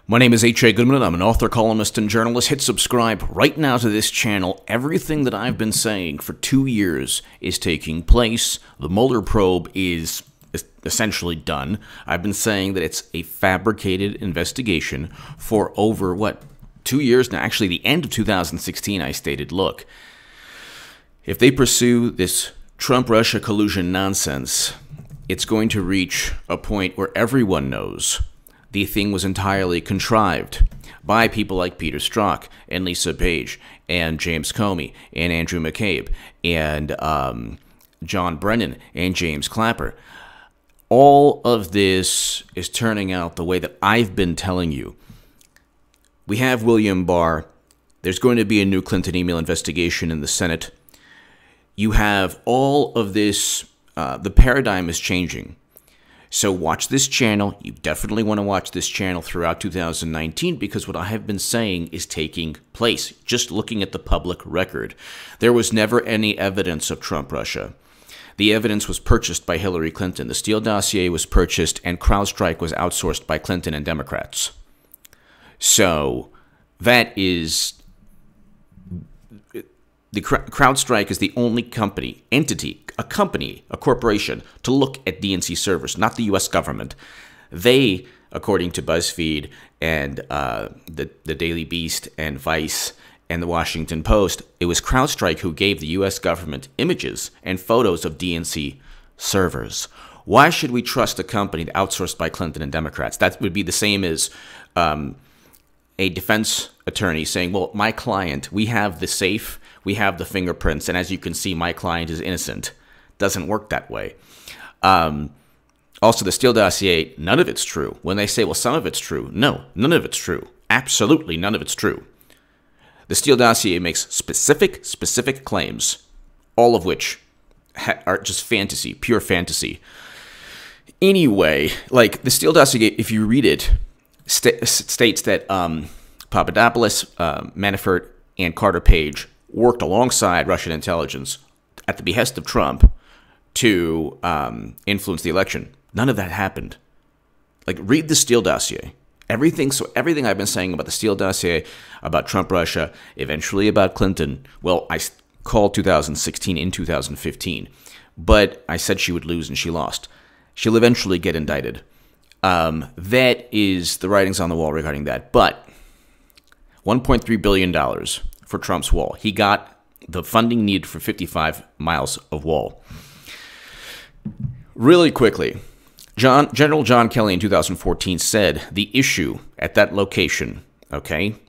My name is H.A. Goodman. I'm an author, columnist, and journalist. Hit subscribe right now to this channel. Everything that I've been saying for 2 years is taking place. The Mueller probe is essentially done. I've been saying that it's a fabricated investigation for over, 2 years now? Actually, the end of 2016, I stated, look, if they pursue this Trump-Russia collusion nonsense, it's going to reach a point where everyone knows the thing was entirely contrived by people like Peter Strzok and Lisa Page and James Comey and Andrew McCabe and John Brennan and James Clapper. All of this is turning out the way that I've been telling you. We have William Barr. There's going to be a new Clinton email investigation in the Senate. You have all of this. The paradigm is changing. So watch this channel. You definitely want to watch this channel throughout 2019 because what I have been saying is taking place. Just looking at the public record, there was never any evidence of Trump-Russia. The evidence was purchased by Hillary Clinton. The Steele dossier was purchased, and CrowdStrike was outsourced by Clinton and Democrats. So that is... The CrowdStrike is the only a corporation, to look at DNC servers, not the U.S. government. They, according to BuzzFeed and the Daily Beast and Vice and the Washington Post, it was CrowdStrike who gave the U.S. government images and photos of DNC servers. Why should we trust a company outsourced by Clinton and Democrats? That would be the same as a defense attorney saying, well, my client, we have the safe, we have the fingerprints, and as you can see, my client is innocent. Doesn't work that way. Also, the Steele dossier, none of it's true. When they say, well, some of it's true, no, none of it's true. Absolutely none of it's true. The Steele dossier makes specific claims, all of which are just fantasy, pure fantasy. Anyway, like the Steele dossier, if you read it, states that Papadopoulos, Manafort, and Carter Page worked alongside Russian intelligence at the behest of Trump to influence the election. None of that happened. Like, read the Steele dossier. Everything I've been saying about the Steele dossier, about Trump-Russia, eventually about Clinton, well, I called 2016 in 2015, but I said she would lose and she lost. She'll eventually get indicted. That is the writings on the wall regarding that. But $1.3 billion for Trump's wall. He got the funding needed for 55 miles of wall. Really quickly, General John Kelly in 2014 said the issue at that location,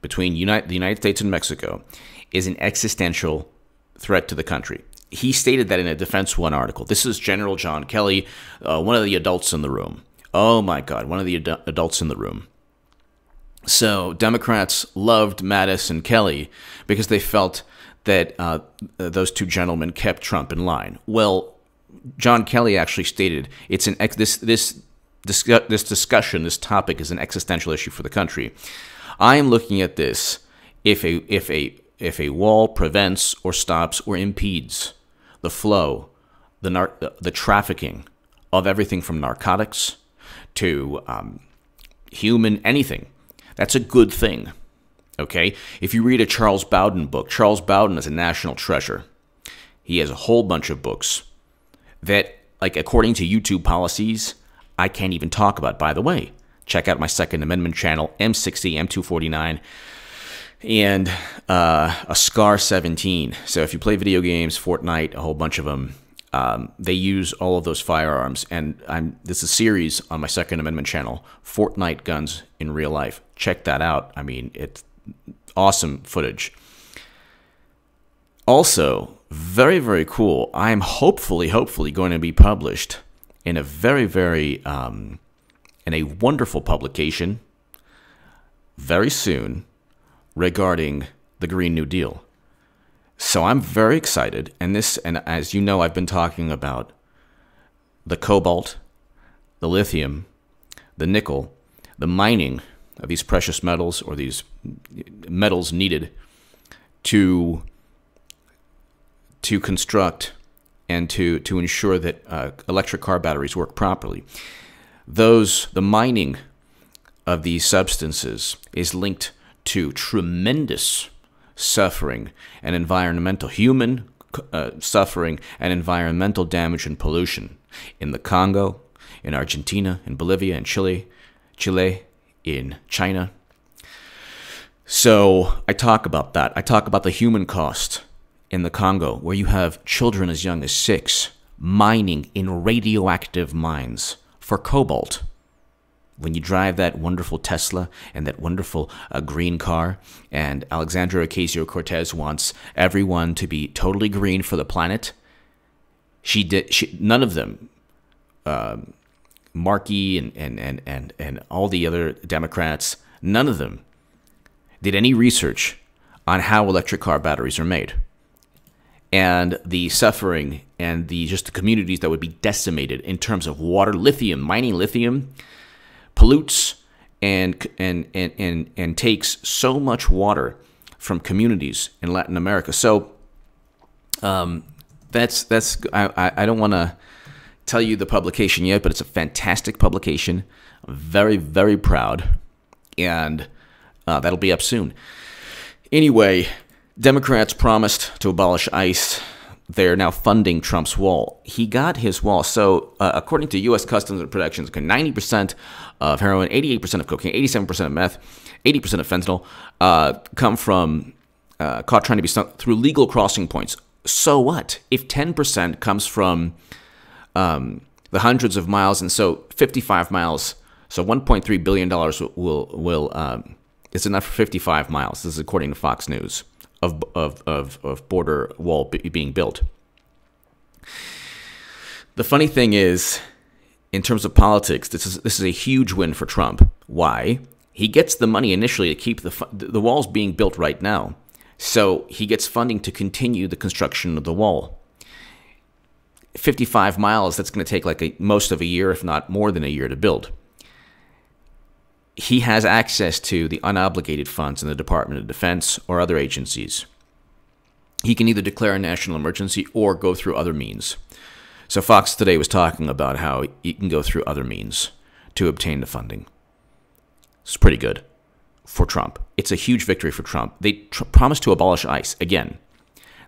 between the United States and Mexico, is an existential threat to the country. He stated that in a Defense One article. This is General John Kelly, one of the adults in the room. Oh my God, one of the adults in the room. So Democrats loved Mattis and Kelly because they felt that those two gentlemen kept Trump in line. Well, John Kelly actually stated this discussion, this topic, is an existential issue for the country. I am looking at this if a wall prevents or stops or impedes the flow, the trafficking of everything from narcotics to anything. That's a good thing, okay? If you read a Charles Bowden book, Charles Bowden is a national treasure. He has a whole bunch of books that, like, according to YouTube policies, I can't even talk about. By the way, check out my Second Amendment channel, M60, M249, and a Scar 17. So if you play video games, Fortnite, a whole bunch of them, they use all of those firearms, and this is a series on my Second Amendment channel, Fortnite guns in real life. Check that out. I mean, it's awesome footage. Also, very, very cool. I am hopefully going to be published in a in a wonderful publication very soon regarding the Green New Deal. So I'm very excited, and as you know, I've been talking about the cobalt, the lithium, the nickel, the mining of these precious metals, or these metals needed to construct and to ensure that electric car batteries work properly. The mining of these substances is linked to tremendous suffering and human suffering and environmental damage and pollution in the Congo, in Argentina, in Bolivia, in Chile, in China. So I talk about that. I talk about the human cost in the Congo, where you have children as young as 6 mining in radioactive mines for cobalt. When you drive that wonderful Tesla and that wonderful green car, and Alexandria Ocasio-Cortez wants everyone to be totally green for the planet, none of them, Markey and all the other Democrats, none of them did any research on how electric car batteries are made, and the suffering and just the communities that would be decimated in terms of water. Mining lithium pollutes and takes so much water from communities in Latin America. So that's I don't want to tell you the publication yet, but it's a fantastic publication. I'm very, very proud, and that'll be up soon. Anyway, Democrats promised to abolish ICE. They're now funding Trump's wall. He got his wall. So according to U.S. Customs and Protections, 90% of heroin, 88% of cocaine, 87% of meth, 80% of fentanyl come from caught trying to be sent through legal crossing points. So what? If 10% comes from the hundreds of miles, and so 55 miles, so $1.3 billion will it's enough for 55 miles. This is according to Fox News of border wall being built. The funny thing is, in terms of politics, this is a huge win for Trump. Why? He gets the money initially to keep the wall's being built right now, so he gets funding to continue the construction of the wall. 55 miles, that's going to take most of a year, if not more than a year, to build. He has access to the unobligated funds in the Department of Defense or other agencies. He can either declare a national emergency or go through other means. So Fox today was talking about how he can go through other means to obtain the funding. It's pretty good for Trump. It's a huge victory for Trump. They promised to abolish ICE. Again,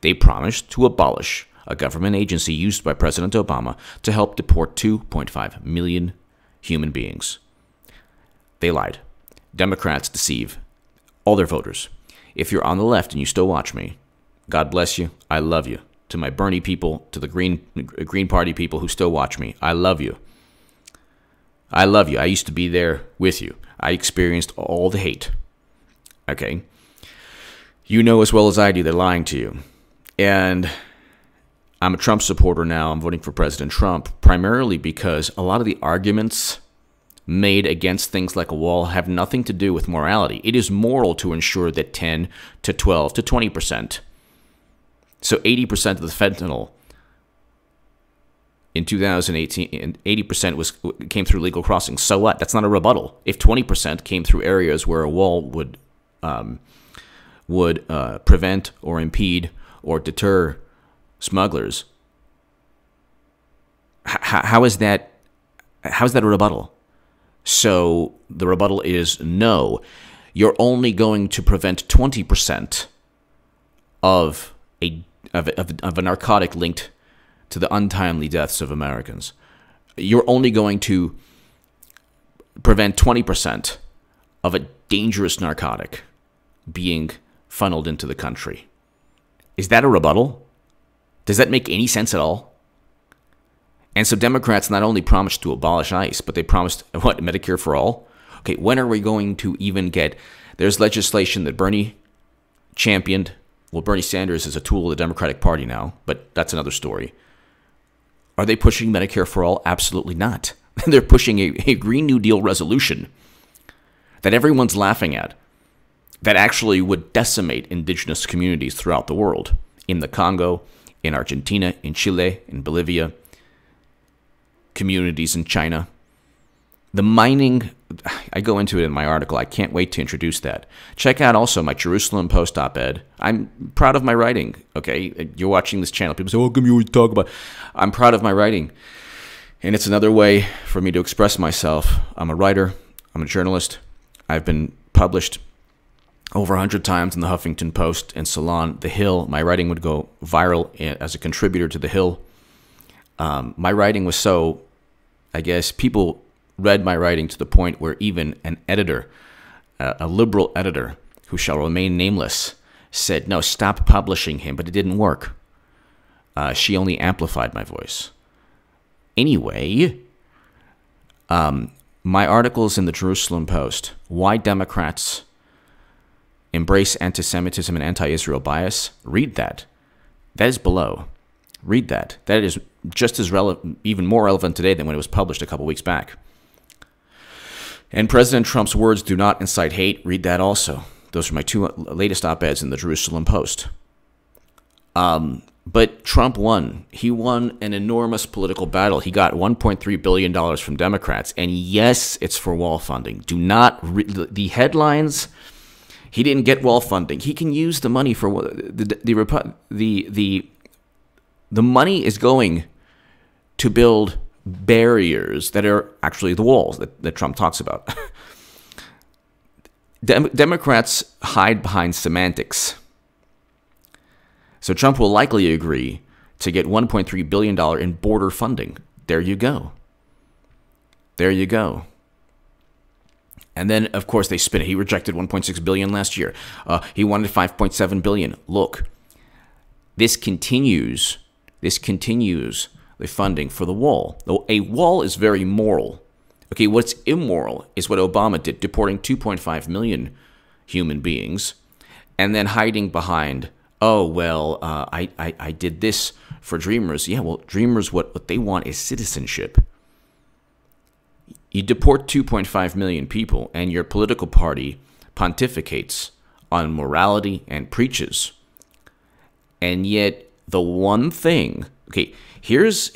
they promised to abolish a government agency used by President Obama to help deport 2.5 million human beings. They lied. Democrats deceive all their voters. If you're on the left and you still watch me, God bless you. I love you. To my Bernie people, to the Green Party people who still watch me, I love you. I love you. I used to be there with you. I experienced all the hate. Okay? You know as well as I do they're lying to you. And I'm a Trump supporter now. I'm voting for President Trump primarily because a lot of the arguments made against things like a wall have nothing to do with morality. It is moral to ensure that 10 to 12 to 20%, so 80% of the fentanyl in 2018, 80% came through legal crossings. So what? That's not a rebuttal. If 20% came through areas where a wall would prevent or impede or deter smugglers, how is that a rebuttal? So the rebuttal is no. You're only going to prevent 20% of a narcotic linked to the untimely deaths of Americans. You're only going to prevent 20% of a dangerous narcotic being funneled into the country. Is that a rebuttal? Does that make any sense at all? And so Democrats not only promised to abolish ICE, but they promised, what, Medicare for all? Okay, when are we going to even get... There's legislation that Bernie championed. Well, Bernie Sanders is a tool of the Democratic Party now, but that's another story. Are they pushing Medicare for all? Absolutely not. They're pushing a Green New Deal resolution that everyone's laughing at, that actually would decimate indigenous communities throughout the world, in the Congo, in Argentina, in Chile, in Bolivia, communities in China. The mining, I go into it in my article. I can't wait to introduce that. Check out also my Jerusalem Post op-ed. I'm proud of my writing, okay? You're watching this channel. People say, oh, how come you always talk about... I'm proud of my writing. And it's another way for me to express myself. I'm a writer. I'm a journalist. I've been published over 100 times in the Huffington Post and Salon, The Hill. My writing would go viral as a contributor to The Hill. My writing was so, I guess, people read my writing to the point where even an editor, a liberal editor who shall remain nameless, said, no, stop publishing him, but it didn't work. She only amplified my voice. Anyway, my articles in the Jerusalem Post, Why Democrats Embrace Anti-Semitism and Anti-Israel Bias, read that. That is below. Read that. That is just as relevant, even more relevant today than when it was published a couple weeks back. And President Trump's words do not incite hate. Read that also. Those are my two latest op-eds in the Jerusalem Post. But Trump won. He won an enormous political battle. He got $1.3 billion from Democrats. And yes, it's for wall funding. Do not read the headlines. He didn't get wall funding. He can use the money for the money is going to build barriers that are actually the walls that Trump talks about. Democrats hide behind semantics. So Trump will likely agree to get $1.3 billion in border funding. There you go. There you go. And then, of course, they spin it. He rejected $1.6 billion last year. He wanted $5.7 billion. Look, this continues the funding for the wall. A wall is very moral. Okay, what's immoral is what Obama did, deporting 2.5 million human beings and then hiding behind, oh, well, I did this for Dreamers. Yeah, well, Dreamers, what they want is citizenship. You deport 2.5 million people, and your political party pontificates on morality and preaches. And yet, the one thing, okay, here's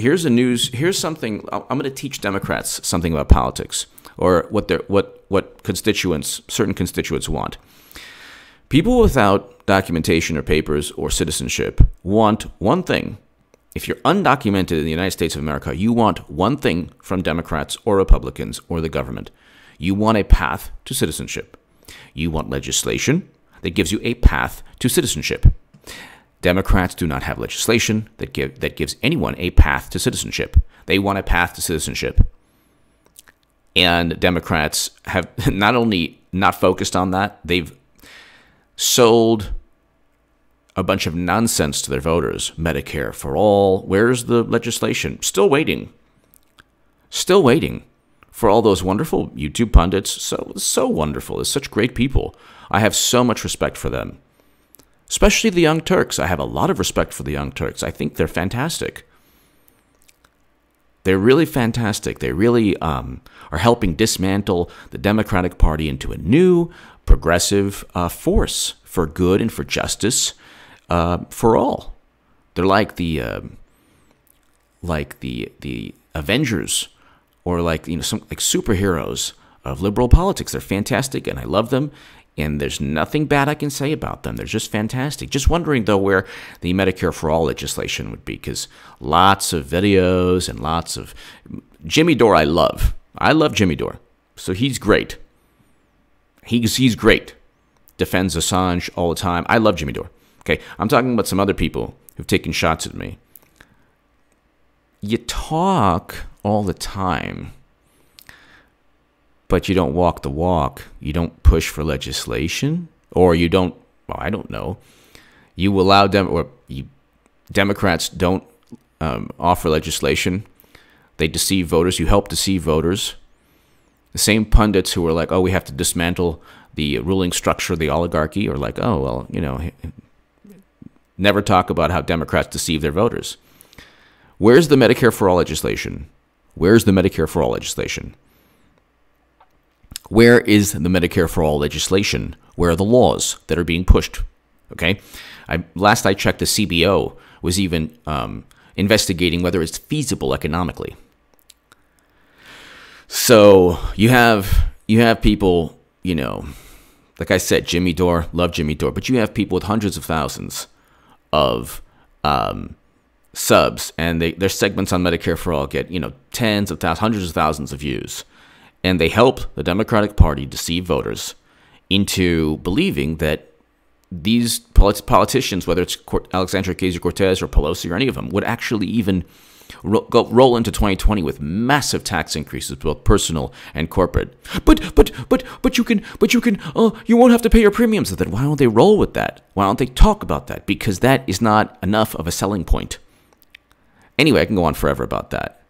something. I'm going to teach Democrats something about politics, or what constituents, certain constituents want. People without documentation or papers or citizenship want one thing. If you're undocumented in the United States of America, you want one thing from Democrats or Republicans or the government. You want a path to citizenship. You want legislation that gives you a path to citizenship. Democrats do not have legislation that gives anyone a path to citizenship. They want a path to citizenship. And Democrats have not only not focused on that, they've sold a bunch of nonsense to their voters. Medicare for all. Where's the legislation? Still waiting. Still waiting for all those wonderful YouTube pundits. So wonderful. They're such great people. I have so much respect for them. Especially the Young Turks. I have a lot of respect for the Young Turks. I think they're fantastic. They're really fantastic. They really are helping dismantle the Democratic Party into a new progressive force for good and for justice. For all. They're like the Avengers, or like some like superheroes of liberal politics. They're fantastic, and I love them. And there's nothing bad I can say about them. They're just fantastic. Just wondering though where the Medicare for all legislation would be, because lots of videos and lots of Jimmy Dore. I love Jimmy Dore, so he's great. He's great. Defends Assange all the time. I love Jimmy Dore. Okay, I'm talking about some other people who've taken shots at me. You talk all the time, but you don't walk the walk. You don't push for legislation, or you don't, well, I don't know. You allow Democrats don't offer legislation. They deceive voters. You help deceive voters. The same pundits who are like, oh, we have to dismantle the ruling structure of the oligarchy, or like, oh, well, never talk about how Democrats deceive their voters. Where's the Medicare for all legislation? Where's the Medicare for all legislation? Where is the Medicare for all legislation? Where are the laws that are being pushed? Okay, last I checked, the CBO was even investigating whether it's feasible economically. So you have people, like I said, Jimmy Dore, love Jimmy Dore, but you have people with hundreds of thousands of subs, and their segments on Medicare for all get tens of thousands, hundreds of thousands of views, And they help the Democratic Party deceive voters into believing that these politicians, whether it's Alexandria Ocasio-Cortez or Pelosi or any of them, would actually even roll into 2020 with massive tax increases, both personal and corporate. But you can. You won't have to pay your premiums. Then why don't they roll with that? Why don't they talk about that? Because that is not enough of a selling point. Anyway, I can go on forever about that.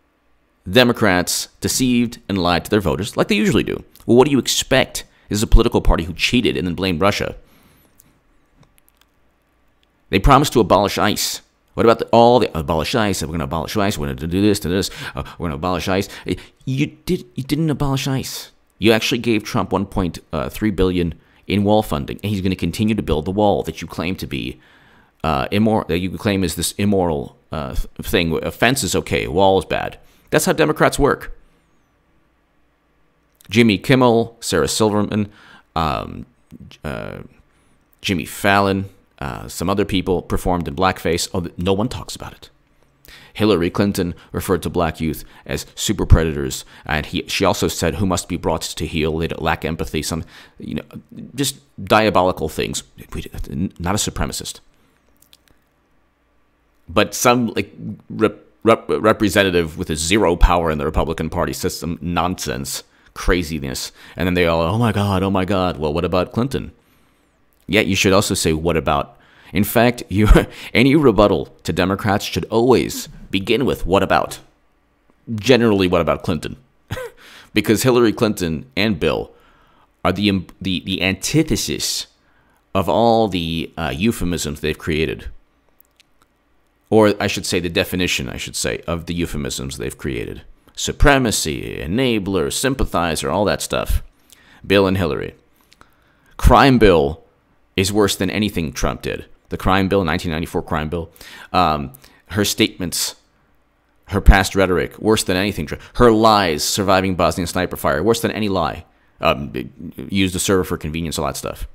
Democrats deceived and lied to their voters like they usually do. Well, what do you expect? This is a political party who cheated and then blamed Russia. They promised to abolish ICE. What about abolish ICE? We're going to abolish ICE. We're going to do this, we're going to abolish ICE. You didn't abolish ICE. You actually gave Trump $1.3 billion in wall funding, and he's going to continue to build the wall that you claim to be immoral. That you claim is this immoral thing. A fence is okay. A wall is bad. That's how Democrats work. Jimmy Kimmel, Sarah Silverman, Jimmy Fallon. Some other people performed in blackface. Oh, no one talks about it. Hillary Clinton referred to black youth as super predators, and she also said who must be brought to heel. They lack empathy. Some, just diabolical things. Not a supremacist, but some representative with a zero power in the Republican Party says some nonsense, craziness, and then they all, oh my God. Well, what about Clinton? Yeah, you should also say, what about? In fact, any rebuttal to Democrats should always begin with, what about? Generally, what about Clinton? Because Hillary Clinton and Bill are the antithesis of all the euphemisms they've created. Or I should say the definition, of the euphemisms they've created. Supremacy, enabler, sympathizer, all that stuff. Bill and Hillary. Crime bill is worse than anything Trump did. The crime bill, 1994 crime bill, her statements, her past rhetoric, worse than anything. Her lies surviving Bosnian sniper fire, worse than any lie. Used a server for convenience, all that stuff.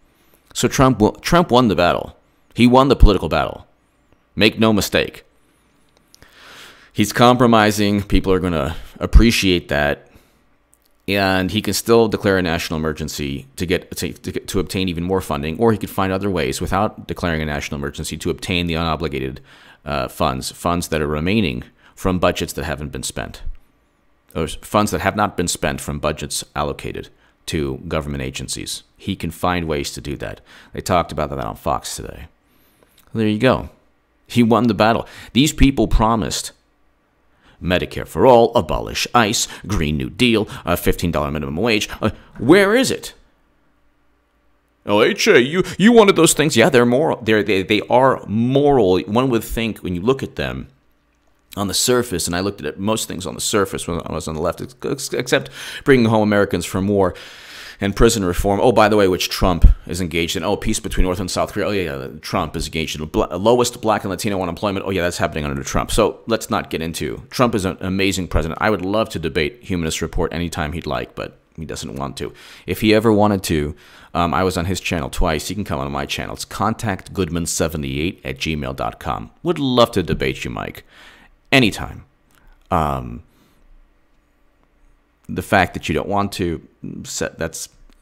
So Trump won the battle. He won the political battle. Make no mistake. He's compromising. People are going to appreciate that. And he can still declare a national emergency to obtain even more funding, or he could find other ways without declaring a national emergency to obtain the unobligated funds that are remaining from budgets that haven't been spent, or funds that have not been spent from budgets allocated to government agencies. He can find ways to do that. They talked about that on Fox today. There you go. He won the battle. These people promised Medicare for all, abolish ICE, Green New Deal, $15 minimum wage. Where is it? Oh, HA, you wanted those things. Yeah, they're moral. They are moral. One would think when you look at them on the surface, and I looked at most things on the surface when I was on the left, except bringing home Americans from war and prison reform. Oh, by the way, which Trump is engaged in. Oh, peace between North and South Korea. Oh, yeah, Trump is engaged in lowest black and Latino unemployment. Oh, yeah, that's happening under Trump. So let's not get into. Trump is an amazing president. I would love to debate Humanist Report anytime he'd like, but he doesn't want to. If he ever wanted to, I was on his channel twice. He can come on my channel. It's contactgoodman78@gmail.com. Would love to debate you, Mike. Anytime. The fact that you don't want to,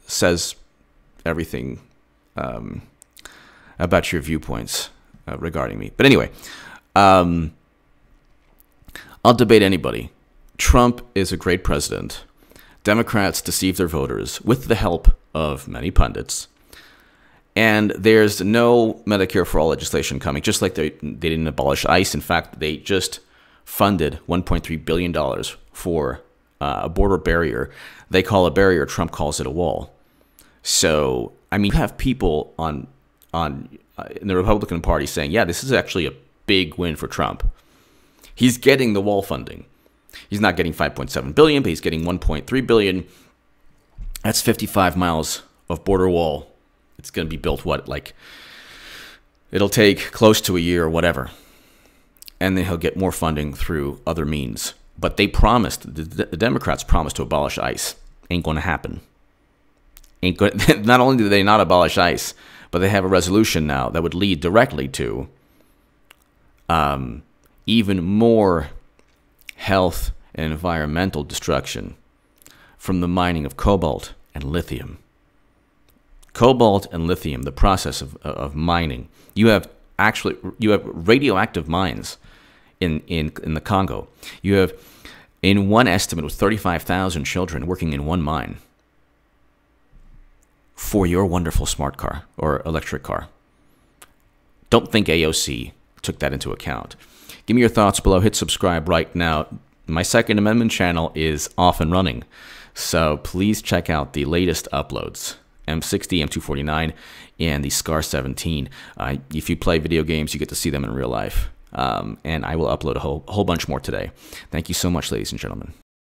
says everything about your viewpoints regarding me. But anyway, I'll debate anybody. Trump is a great president. Democrats deceive their voters with the help of many pundits. And there's no Medicare for all legislation coming, just like they didn't abolish ICE. In fact, they just funded $1.3 billion for a border barrier. They call a barrier, Trump calls it a wall. So, I mean, you have people in the Republican Party saying, yeah, this is actually a big win for Trump. He's getting the wall funding. He's not getting $5.7 billion, but he's getting $1.3 billion. That's 55 miles of border wall. It's going to be built, it'll take close to a year or whatever. And then he'll get more funding through other means. But they promised, the Democrats promised to abolish ICE. Ain't going to happen. Not only do they not abolish ICE, but they have a resolution now that would lead directly to even more health and environmental destruction from the mining of cobalt and lithium. Cobalt and lithium, the process of mining. You have radioactive mines in the Congo. You have, in one estimate, with 35,000 children working in one mine for your wonderful smart car or electric car. Don't think AOC took that into account. Give me your thoughts below. Hit subscribe right now. My Second Amendment channel is off and running, so please check out the latest uploads. M60, M249, and the SCAR 17. If you play video games, you get to see them in real life. And I will upload a whole bunch more today. Thank you so much, ladies and gentlemen.